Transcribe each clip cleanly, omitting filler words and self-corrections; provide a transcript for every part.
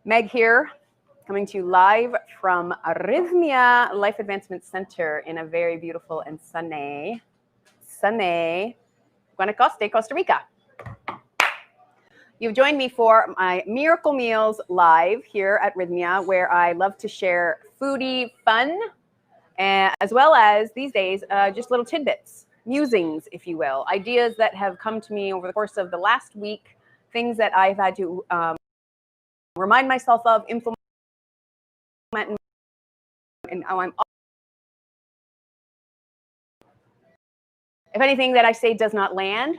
Meg here, coming to you live from Rythmia Life Advancement Center in a very beautiful and sunny Guanacaste, Costa Rica. You've joined me for my Miracle Meals live here at Rythmia, where I love to share foodie fun, as well as these days, just little tidbits, musings, if you will, ideas that have come to me over the course of the last week, things that I've had to remind myself of, implement, and how I'm. If anything that I say does not land,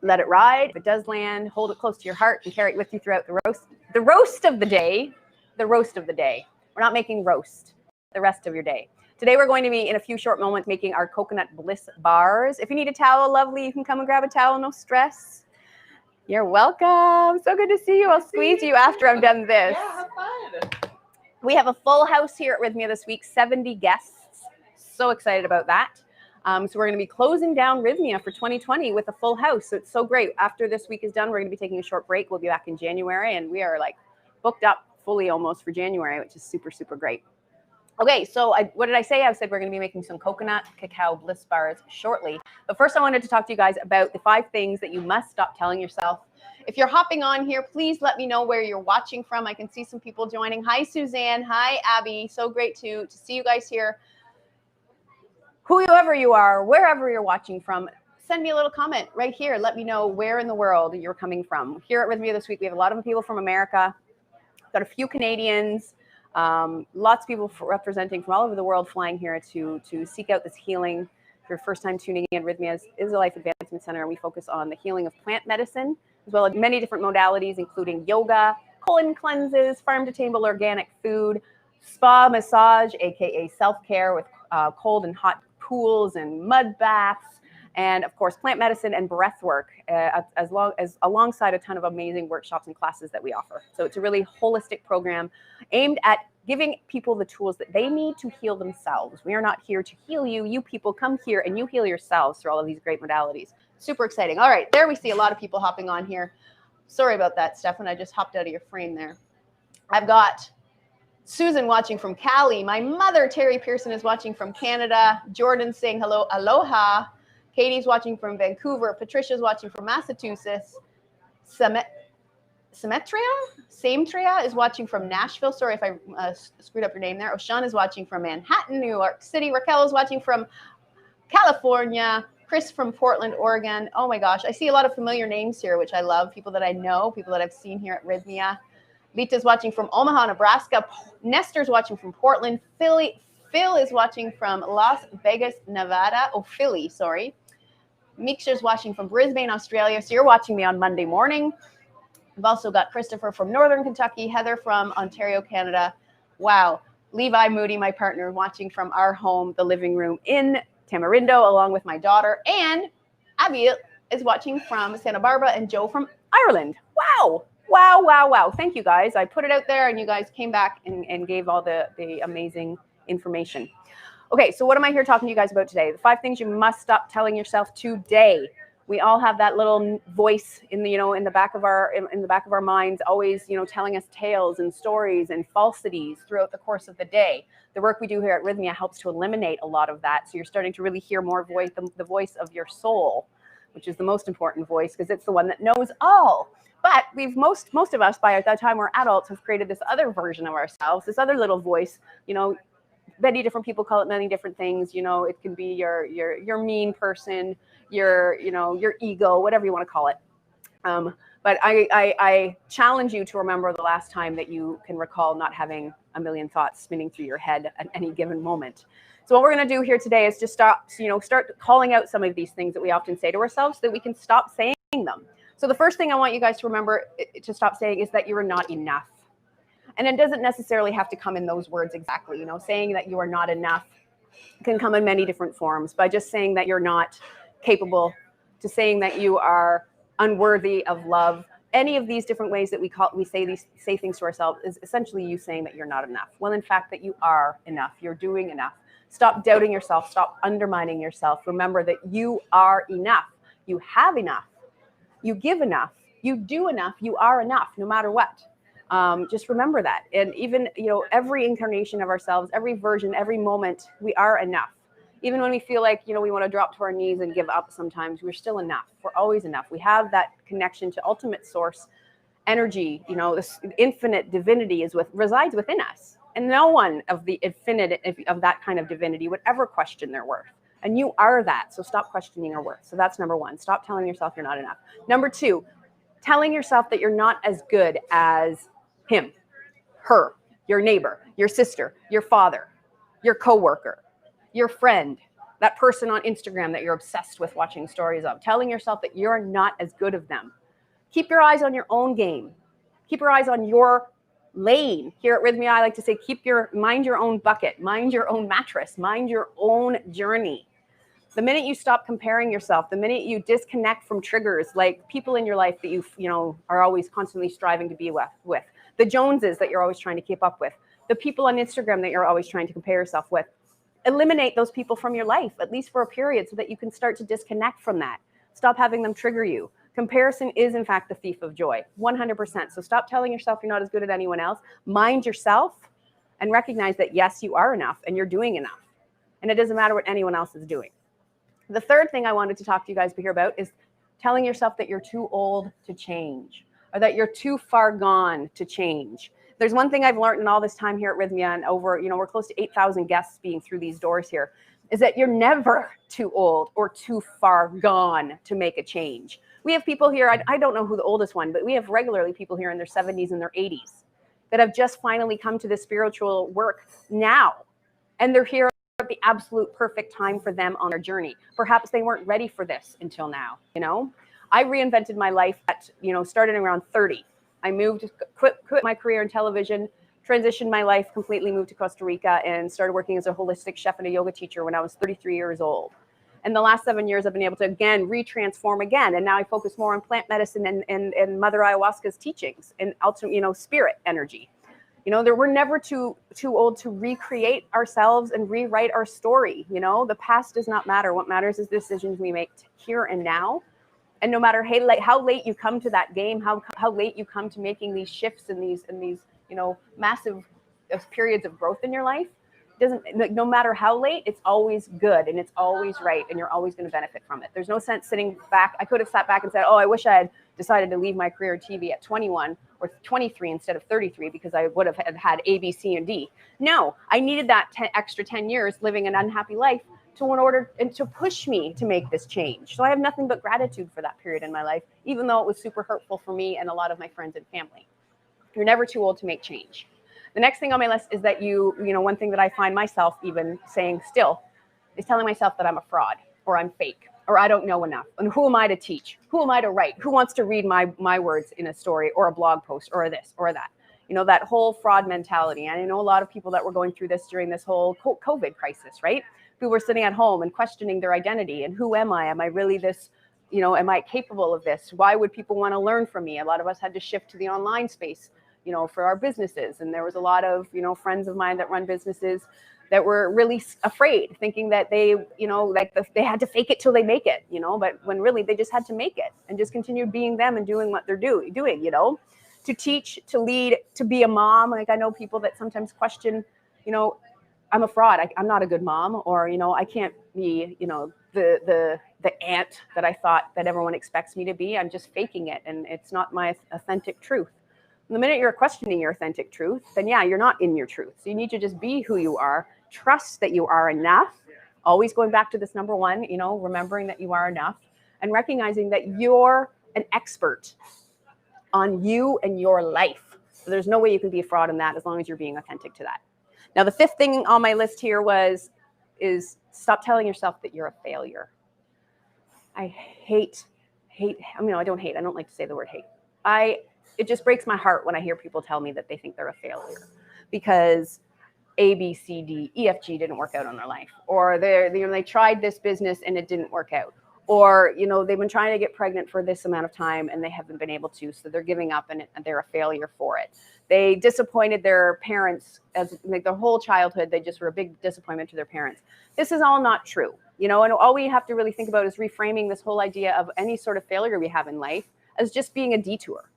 let it ride. If it does land, hold it close to your heart and carry it with you throughout the roast of the day. We're not making roast the rest of your day. Today we're going to be, in a few short moments, making our coconut bliss bars. If you need a towel, lovely, you can come and grab a towel, no stress. You're welcome. So good to see you. I'll squeeze you after I'm done this. Yeah, have fun. We have a full house here at Rythmia this week, 70 guests. So excited about that. So we're going to be closing down Rythmia for 2020 with a full house. So it's so great. After this week is done, we're going to be taking a short break. We'll be back in January, and we are like booked up fully almost for January, which is super, super great. Okay, so what did I say? I said we're going to be making some coconut cacao bliss bars shortly. But first I wanted to talk to you guys about the 5 things that you must stop telling yourself. If you're hopping on here, please let me know where you're watching from. I can see some people joining. Hi, Suzanne. Hi, Abby. So great to see you guys here. Whoever you are, wherever you're watching from, send me a little comment right here. Let me know where in the world you're coming from. Here at Rythmia this week, we have a lot of people from America. Got a few Canadians. Lots of people representing from all over the world flying here to seek out this healing. If you're first time tuning in, Rythmia is a life advancement center, and we focus on the healing of plant medicine, as well as many different modalities, including yoga, colon cleanses, farm-to-table organic food, spa massage, aka self-care with cold and hot pools and mud baths, and of course plant medicine and breath work, alongside a ton of amazing workshops and classes that we offer. So it's a really holistic program aimed at giving people the tools that they need to heal themselves. We are not here to heal you. You people come here and you heal yourselves through all of these great modalities. Super exciting. All right, there we see a lot of people hopping on here. Sorry about that, Stefan. I just hopped out of your frame there. I've got Susan watching from Cali. My mother, Terry Pearson, is watching from Canada. Jordan saying hello, aloha. Katie's watching from Vancouver. Patricia's watching from Massachusetts. Sametria is watching from Nashville. Sorry if I screwed up your name there. Oshan is watching from Manhattan, New York City. Raquel is watching from California. Chris from Portland, Oregon. Oh my gosh, I see a lot of familiar names here, which I love. People that I know, people that I've seen here at Rythmia. Lita's watching from Omaha, Nebraska. Nestor's watching from Portland. Phil is watching from Las Vegas, Nevada. Oh, Philly, sorry. Miksha's watching from Brisbane, Australia. So you're watching me on Monday morning. I've also got Christopher from Northern Kentucky, Heather from Ontario, Canada. Wow. Levi Moody, my partner, watching from our home, the living room in Tamarindo, along with my daughter. And Abby is watching from Santa Barbara, and Joe from Ireland. Wow. Wow, wow, wow. Thank you, guys. I put it out there, and you guys came back and gave all the amazing information. Okay, so what am I here talking to you guys about today? The 5 things you must stop telling yourself today. We all have that little voice in the back of our minds, always telling us tales and stories and falsities throughout the course of the day. The work we do here at Rythmia helps to eliminate a lot of that. So you're starting to really hear more the voice of your soul, which is the most important voice because it's the one that knows all. But most of us, by the time we're adults, have created this other version of ourselves, this other little voice. Many different people call it many different things. It can be your mean person, your ego, whatever you want to call it. But I challenge you to remember the last time that you can recall not having a million thoughts spinning through your head at any given moment. So what we're going to do here today is just start calling out some of these things that we often say to ourselves so that we can stop saying them. So the first thing I want you guys to remember to stop saying is that you are not enough. And it doesn't necessarily have to come in those words exactly. Saying that you are not enough can come in many different forms, by just saying that you're not capable, to saying that you are unworthy of love. Any of these different ways that we say things to ourselves is essentially you saying that you're not enough. Well, in fact, that you are enough. You're doing enough. Stop doubting yourself. Stop undermining yourself. Remember that you are enough. You have enough. You give enough. You do enough. You are enough, no matter what. Just remember that. And even, every incarnation of ourselves, every version, every moment, we are enough. Even when we feel like, we want to drop to our knees and give up sometimes, we're still enough. We're always enough. We have that connection to ultimate source energy. This infinite divinity resides within us. And no one of the infinite of that kind of divinity would ever question their worth. And you are that. So stop questioning your worth. So that's number one. Stop telling yourself you're not enough. Number two, telling yourself that you're not as good as him, her, your neighbor, your sister, your father, your coworker, your friend, that person on Instagram that you're obsessed with watching stories of. Telling yourself that you're not as good of them. Keep your eyes on your own game. Keep your eyes on your lane. Here at Rythmia, I like to say, mind your own bucket, mind your own mattress, mind your own journey. The minute you stop comparing yourself, the minute you disconnect from triggers like people in your life that you are always constantly striving to be with, the Joneses that you're always trying to keep up with, the people on Instagram that you're always trying to compare yourself with, eliminate those people from your life, at least for a period, so that you can start to disconnect from that. Stop having them trigger you. Comparison is, in fact, the thief of joy, 100%. So stop telling yourself you're not as good as anyone else. Mind yourself and recognize that, yes, you are enough and you're doing enough. And it doesn't matter what anyone else is doing. The third thing I wanted to talk to you guys here about is telling yourself that you're too old to change, or that you're too far gone to change. There's one thing I've learned in all this time here at Rythmia, and over, we're close to 8,000 guests being through these doors here, is that you're never too old or too far gone to make a change. We have people here, I don't know who the oldest one, but we have regularly people here in their 70s and their 80s that have just finally come to this spiritual work now. And they're here at the absolute perfect time for them on their journey. Perhaps they weren't ready for this until now, I reinvented my life at, started around 30. I quit my career in television, transitioned my life completely, moved to Costa Rica, and started working as a holistic chef and a yoga teacher when I was 33 years old. And the last 7 years, I've been able to, again, retransform again. And now I focus more on plant medicine and Mother Ayahuasca's teachings and ultimate, spirit energy. We're never too old to recreate ourselves and rewrite our story. The past does not matter. What matters is the decisions we make here and now. And no matter how late you come to that game, how late you come to making these shifts and these massive periods of growth in your life, no matter how late, it's always good and it's always right, and you're always going to benefit from it. There's no sense sitting back. I could have sat back and said, I wish I had decided to leave my career in TV at 21 or 23 instead of 33 because I would have had A, B, C, and D. No, I needed that extra 10 years living an unhappy life to push me to make this change. So I have nothing but gratitude for that period in my life, even though it was super hurtful for me and a lot of my friends and family. You're never too old to make change. The next thing on my list is that one thing that I find myself even saying still is telling myself that I'm a fraud or I'm fake or I don't know enough. And who am I to teach? Who am I to write? Who wants to read my words in a story or a blog post or this or that? That whole fraud mentality. And I know a lot of people that were going through this during this whole COVID crisis, right? Who were sitting at home and questioning their identity and who am I? Am I really this? Am I capable of this? Why would people want to learn from me? A lot of us had to shift to the online space, for our businesses. And there was a lot of, friends of mine that run businesses that were really afraid, thinking that they, they had to fake it till they make it, but when really they just had to make it and just continue being them and doing what they're doing, to teach, to lead, to be a mom. Like I know people that sometimes question, I'm a fraud. I'm not a good mom, or, I can't be, the aunt that I thought that everyone expects me to be. I'm just faking it. And it's not my authentic truth. The minute you're questioning your authentic truth, then yeah, you're not in your truth. So you need to just be who you are, trust that you are enough, always going back to this number one, remembering that you are enough and recognizing that you're an expert on you and your life. So there's no way you can be a fraud in that as long as you're being authentic to that. Now, the fifth thing on my list here is stop telling yourself that you're a failure. I don't like to say the word hate. It just breaks my heart when I hear people tell me that they think they're a failure because A, B, C, D, E, F, G didn't work out in their life, or they tried this business and it didn't work out, or they've been trying to get pregnant for this amount of time and they haven't been able to, so they're giving up and they're a failure for it. They disappointed their parents as their whole childhood. They just were a big disappointment to their parents. This is all not true, and all we have to really think about is reframing this whole idea of any sort of failure we have in life as just being a detour.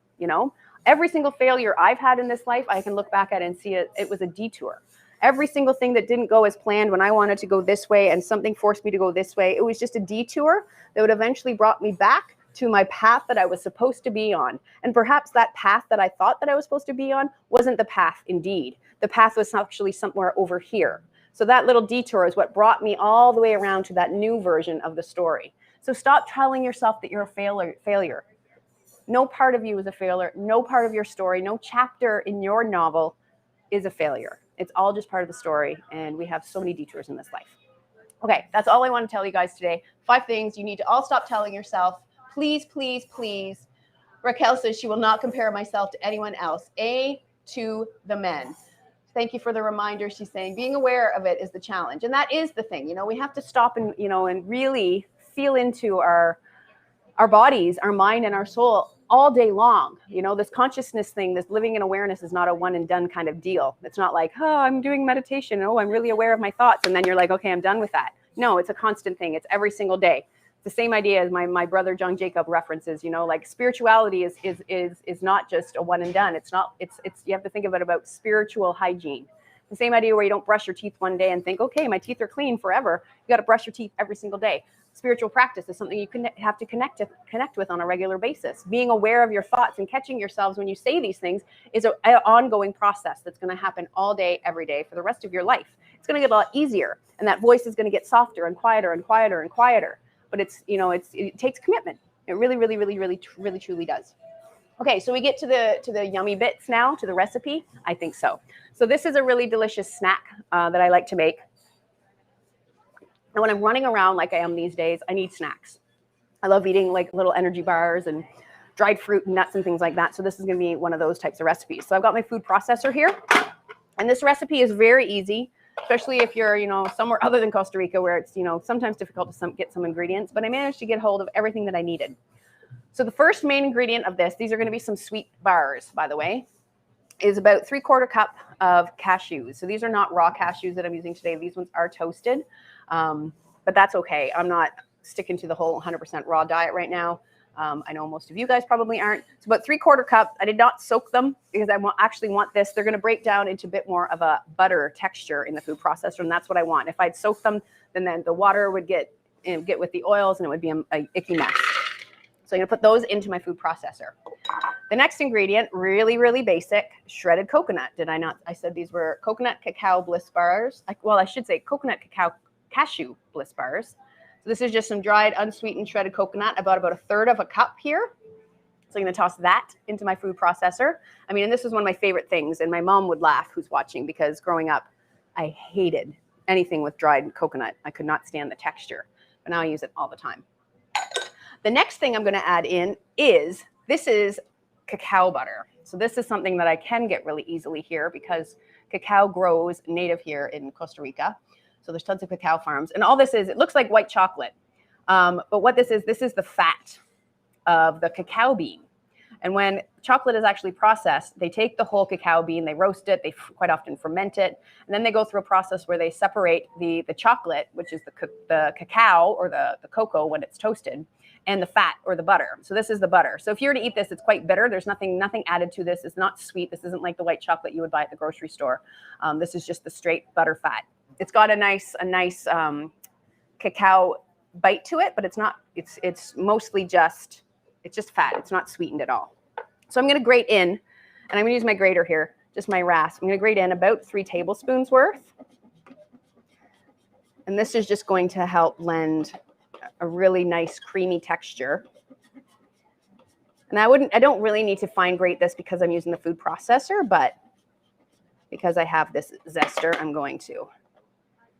Every single failure I've had in this life, I can look back at it and see it was a detour. Every single thing that didn't go as planned when I wanted to go this way and something forced me to go this way, it was just a detour that would eventually brought me back to my path that I was supposed to be on. And perhaps that path that I thought that I was supposed to be on wasn't the path indeed. The path was actually somewhere over here. So that little detour is what brought me all the way around to that new version of the story. So stop telling yourself that you're a failure. No part of you is a failure. No part of your story, no chapter in your novel is a failure. It's all just part of the story, and we have so many detours in this life. Okay, that's all I want to tell you guys today. 5 things you need to all stop telling yourself. Please, please, please. Raquel says she will not compare myself to anyone else. A to the men. Thank you for the reminder. She's saying being aware of it is the challenge. And that is the thing. You know, we have to stop and, you know, and really feel into our bodies, our mind, and our soul all day long. You know, this consciousness thing, this living in awareness is not a one and done kind of deal. It's not like, oh, I'm doing meditation. Oh, I'm really aware of my thoughts. And then you're like, okay, I'm done with that. No, it's a constant thing. It's every single day. The same idea as my brother John Jacob references, you know, like spirituality is not just a one and done. It's you have to think about spiritual hygiene. The same idea where you don't brush your teeth one day and think, okay, my teeth are clean forever. You got to brush your teeth every single day. Spiritual practice is something you have to connect with on a regular basis. Being aware of your thoughts and catching yourselves when you say these things is an ongoing process that's going to happen all day, every day for the rest of your life. It's going to get a lot easier, and that voice is going to get softer and quieter and quieter and quieter. But it's, you know, it takes commitment. It really, really, really, really, really, truly does. Okay, so we get to the yummy bits now, to the recipe. I think so. So this is a really delicious snack that I like to make. And when I'm running around like I am these days, I need snacks. I love eating like little energy bars and dried fruit and nuts and things like that. So this is going to be one of those types of recipes. So I've got my food processor here, and this recipe is very easy, especially if you're, you know, somewhere other than Costa Rica where it's, you know, sometimes difficult to get some ingredients, but I managed to get hold of everything that I needed. So the first main ingredient of this, these are going to be some sweet bars, by the way, is about 3/4 cup of cashews. So these are not raw cashews that I'm using today. These ones are toasted, but that's okay. I'm not sticking to the whole 100% raw diet right now. I know most of you guys probably aren't. It's about 3/4 cup. I did not soak them because I actually want this. They're going to break down into a bit more of a butter texture in the food processor, and that's what I want. If I'd soaked them, then the water would get with the oils, and it would be a icky mess. So I'm going to put those into my food processor. The next ingredient, really, really basic, shredded coconut. Did I not? I said these were coconut cacao bliss bars. I should say coconut cashew bliss bars. So this is just some dried, unsweetened, shredded coconut, about 1/3 cup here. So I'm going to toss that into my food processor. I mean, and this is one of my favorite things, and my mom would laugh, who's watching, because growing up, I hated anything with dried coconut. I could not stand the texture, but now I use it all the time. The next thing I'm going to add in is cacao butter. So this is something that I can get really easily here because cacao grows native here in Costa Rica. So there's tons of cacao farms. And all this is, it looks like white chocolate. But what this is the fat of the cacao bean. And when chocolate is actually processed, they take the whole cacao bean, they roast it, they quite often ferment it, and then they go through a process where they separate the chocolate, which is the cacao or the cocoa when it's toasted, and the fat or the butter. So this is the butter. So if you were to eat this, it's quite bitter. There's nothing added to this. It's not sweet. This isn't like the white chocolate you would buy at the grocery store. This is just the straight butter fat. It's got a nice cacao bite to it, but it's not. It's mostly just fat. It's not sweetened at all. So I'm going to grate in, and I'm going to use my grater here, just my rasp. I'm going to grate in about 3 tablespoons worth. And this is just going to help blend a really nice creamy texture. And I don't really need to fine grate this because I'm using the food processor, but because I have this zester, I'm going to.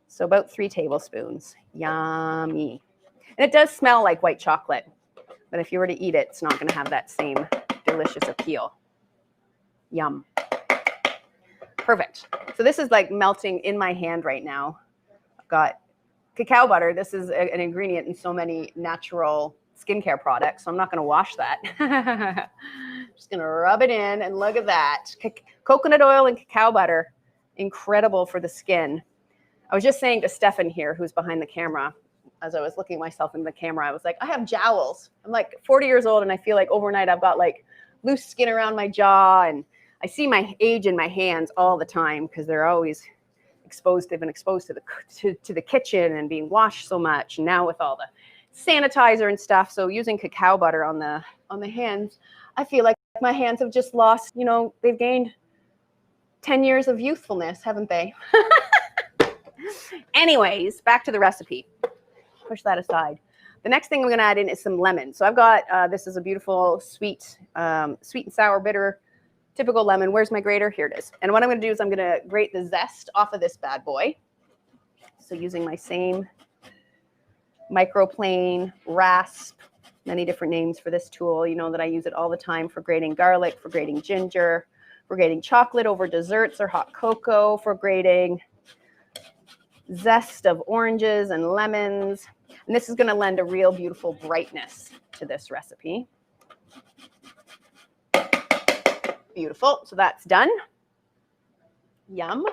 So about 3 tablespoons. Yummy. And it does smell like white chocolate, but if you were to eat it, it's not going to have that same delicious appeal. Yum. Perfect. So this is like melting in my hand right now. I've got cacao butter. This is an ingredient in so many natural skincare products, so I'm not going to wash that. Just going to rub it in, and look at that. Coconut oil and cacao butter, incredible for the skin. I was just saying to Stefan here, who's behind the camera, as I was looking myself in the camera, I was like, I have jowls. I'm like 40 years old, and I feel like overnight I've got like loose skin around my jaw, and I see my age in my hands all the time because they're always exposed. They've been exposed to the kitchen and being washed so much. And now with all the sanitizer and stuff, so using cacao butter on the hands, I feel like my hands have just lost, you know, they've gained 10 years of youthfulness, haven't they? Anyways, back to the recipe. Push that aside. The next thing I'm going to add in is some lemon. So I've got, this is a beautiful sweet and sour bitter, typical lemon. Where's my grater? Here it is. And what I'm going to do is I'm going to grate the zest off of this bad boy. So using my same microplane, rasp, many different names for this tool. You know that I use it all the time for grating garlic, for grating ginger, for grating chocolate over desserts or hot cocoa, for grating zest of oranges and lemons. And this is going to lend a real beautiful brightness to this recipe. Beautiful. So that's done. Yum.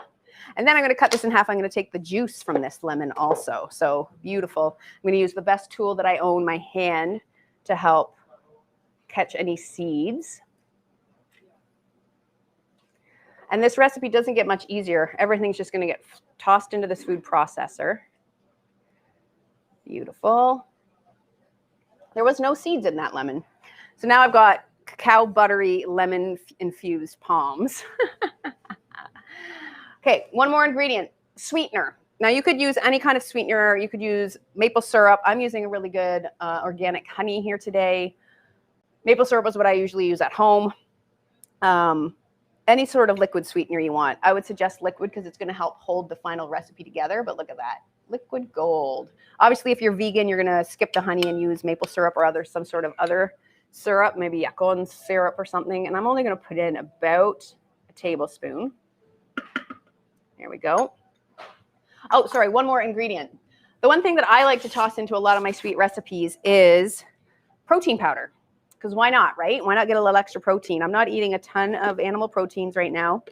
And then I'm going to cut this in half. I'm going to take the juice from this lemon also. So beautiful. I'm going to use the best tool that I own, my hand, to help catch any seeds. And this recipe doesn't get much easier. Everything's just going to get tossed into this food processor. Beautiful. There was no seeds in that lemon. So now I've got cacao buttery lemon infused palms. Okay, one more ingredient, sweetener. Now you could use any kind of sweetener. You could use maple syrup. I'm using a really good organic honey here today. Maple syrup is what I usually use at home. Any sort of liquid sweetener you want. I would suggest liquid because it's going to help hold the final recipe together. But look at that, liquid gold. Obviously, if you're vegan, you're going to skip the honey and use maple syrup or some sort of other syrup, maybe yacon syrup or something. And I'm only going to put in about a tablespoon. There we go. Oh, sorry, one more ingredient. The one thing that I like to toss into a lot of my sweet recipes is protein powder. Because why not, right? Why not get a little extra protein? I'm not eating a ton of animal proteins right now.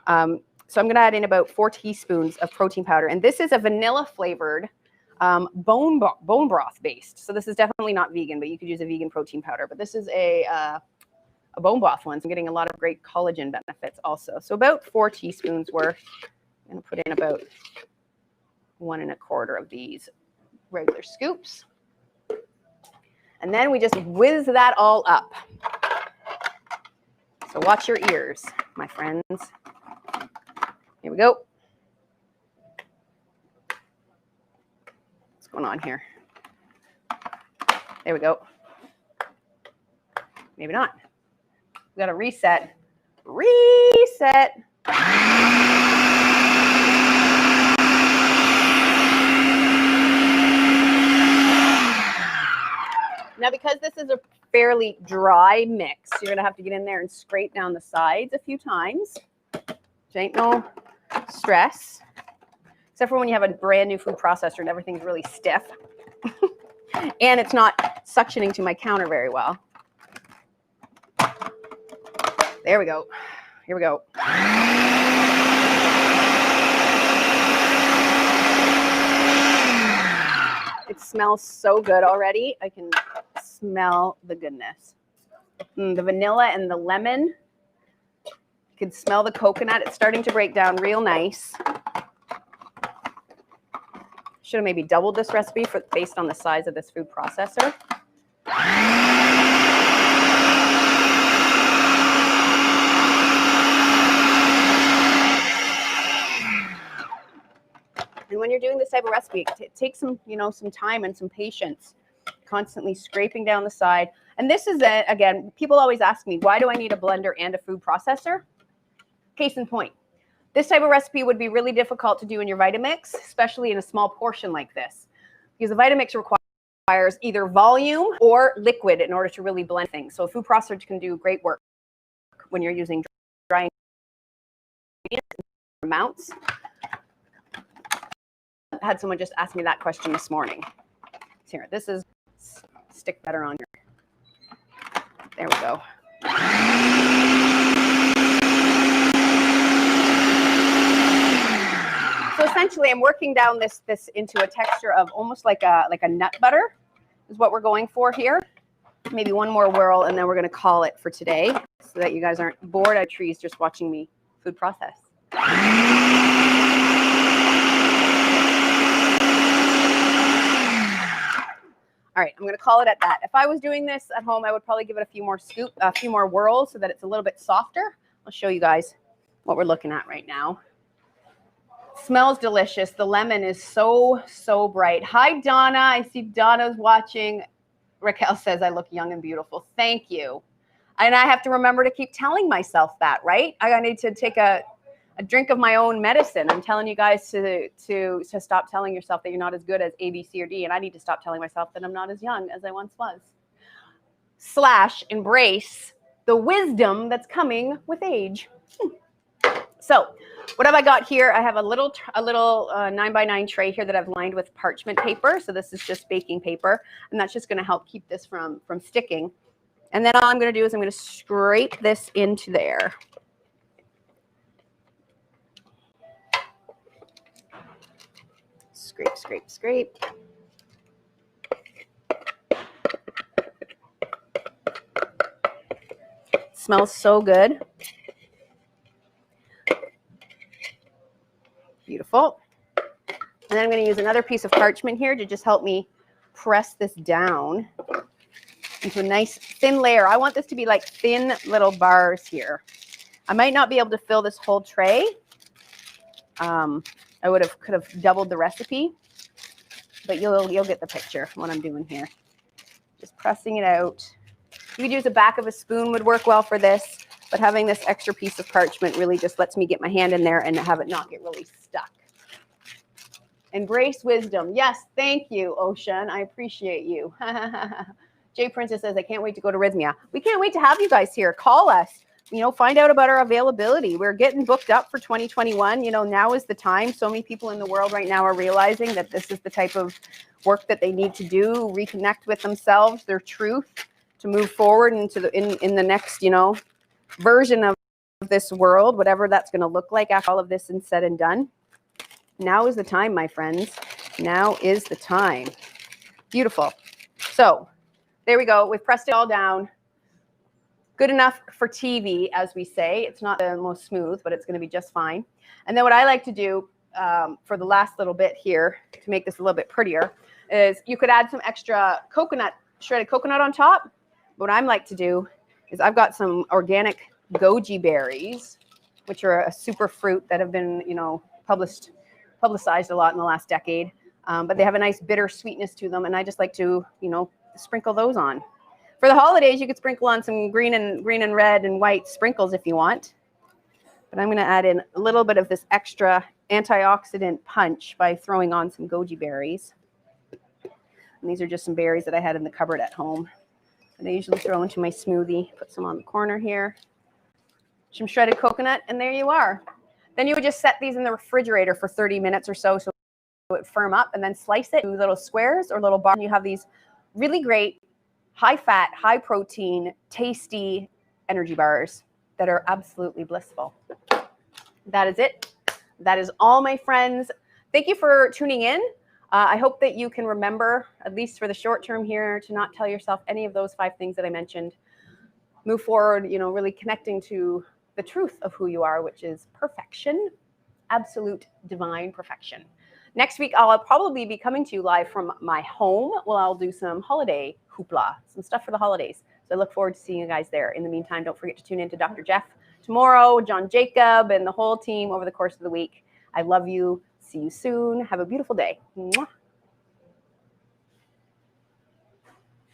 So I'm going to add in about 4 teaspoons of protein powder. And this is a vanilla flavored bone broth based. So this is definitely not vegan, but you could use a vegan protein powder. But this is a bone broth one. So I'm getting a lot of great collagen benefits also. So about 4 teaspoons worth. I'm going to put in about 1 1/4 of these regular scoops. And then we just whiz that all up. So watch your ears, my friends. Here we go. What's going on here? There we go. Maybe not. We got to reset. Reset. Now, because this is a fairly dry mix, you're going to have to get in there and scrape down the sides a few times. Which ain't no stress. Except for when you have a brand new food processor and everything's really stiff. And it's not suctioning to my counter very well. There we go. Here we go. It smells so good already. I can smell the goodness. The vanilla and the lemon. You can smell the coconut. It's starting to break down real nice. Should have maybe doubled this recipe based on the size of this food processor. And when you're doing this type of recipe, it takes some, some time and some patience, constantly scraping down the side. And this is it. Again, people always ask me, why do I need a blender and a food processor? Case in point, this type of recipe would be really difficult to do in your Vitamix, especially in a small portion like this, because the Vitamix requires either volume or liquid in order to really blend things. So a food processor can do great work when you're using dry amounts. I had someone just ask me that question this morning. Here, this is stick better on your. There we go. So essentially, I'm working down this into a texture of almost like a nut butter, is what we're going for here. Maybe one more whirl, and then we're going to call it for today so that you guys aren't bored of trees just watching me food process. All right, I'm going to call it at that. If I was doing this at home, I would probably give it a few more whirls so that it's a little bit softer. I'll show you guys what we're looking at right now. Smells delicious. The lemon is so, so bright. Hi, Donna. I see Donna's watching. Raquel says I look young and beautiful. Thank you. And I have to remember to keep telling myself that, right? I need to take a drink of my own medicine. I'm telling you guys to stop telling yourself that you're not as good as A, B, C, or D. And I need to stop telling myself that I'm not as young as I once was. / embrace the wisdom that's coming with age. So what have I got here? I have a little 9x9 tray here that I've lined with parchment paper. So this is just baking paper, and that's just going to help keep this from sticking. And then all I'm going to do is I'm going to scrape this into there. Scrape, scrape, scrape. Smells so good. Beautiful. And then I'm going to use another piece of parchment here to just help me press this down into a nice thin layer. I want this to be like thin little bars here. I might not be able to fill this whole tray. I could have doubled the recipe, but you'll get the picture of what I'm doing here. Just pressing it out. You could use the back of a spoon would work well for this, but having this extra piece of parchment really just lets me get my hand in there and have it not get really stuck. Embrace wisdom. Yes, thank you, Ocean. I appreciate you. Jay Princess says, I can't wait to go to Rythmia. We can't wait to have you guys here. Call us. Find out about our availability. We're getting booked up for 2021. Now is the time. So many people in the world right now are realizing that this is the type of work that they need to do, reconnect with themselves, their truth, to move forward into in the next, version of this world, whatever that's going to look like after all of this is said and done. Now is the time, my friends. Now is the time. Beautiful. So there we go. We've pressed it all down. Good enough for TV, as we say. It's not the most smooth, but it's going to be just fine. And then what I like to do for the last little bit here to make this a little bit prettier is you could add some extra shredded coconut on top. What I like to do is I've got some organic goji berries, which are a super fruit that have been, publicized a lot in the last decade. But they have a nice bitter sweetness to them. And I just like to, sprinkle those on. For the holidays, you could sprinkle on some green and red and white sprinkles if you want. But I'm going to add in a little bit of this extra antioxidant punch by throwing on some goji berries. And these are just some berries that I had in the cupboard at home. And I usually throw into my smoothie. Put some on the corner here. Some shredded coconut, and there you are. Then you would just set these in the refrigerator for 30 minutes or so it would firm up, and then slice it into little squares or little bars. And you have these really great high-fat, high-protein, tasty energy bars that are absolutely blissful. That is it. That is all, my friends. Thank you for tuning in. I hope that you can remember, at least for the short term here, to not tell yourself any of those 5 things that I mentioned. Move forward, really connecting to the truth of who you are, which is perfection, absolute divine perfection. Next week, I'll probably be coming to you live from my home. Well, I'll do some holiday hoopla, some stuff for the holidays. So I look forward to seeing you guys there. In the meantime, don't forget to tune in to Dr. Jeff tomorrow, John Jacob, and the whole team over the course of the week. I love you. See you soon. Have a beautiful day. Mwah.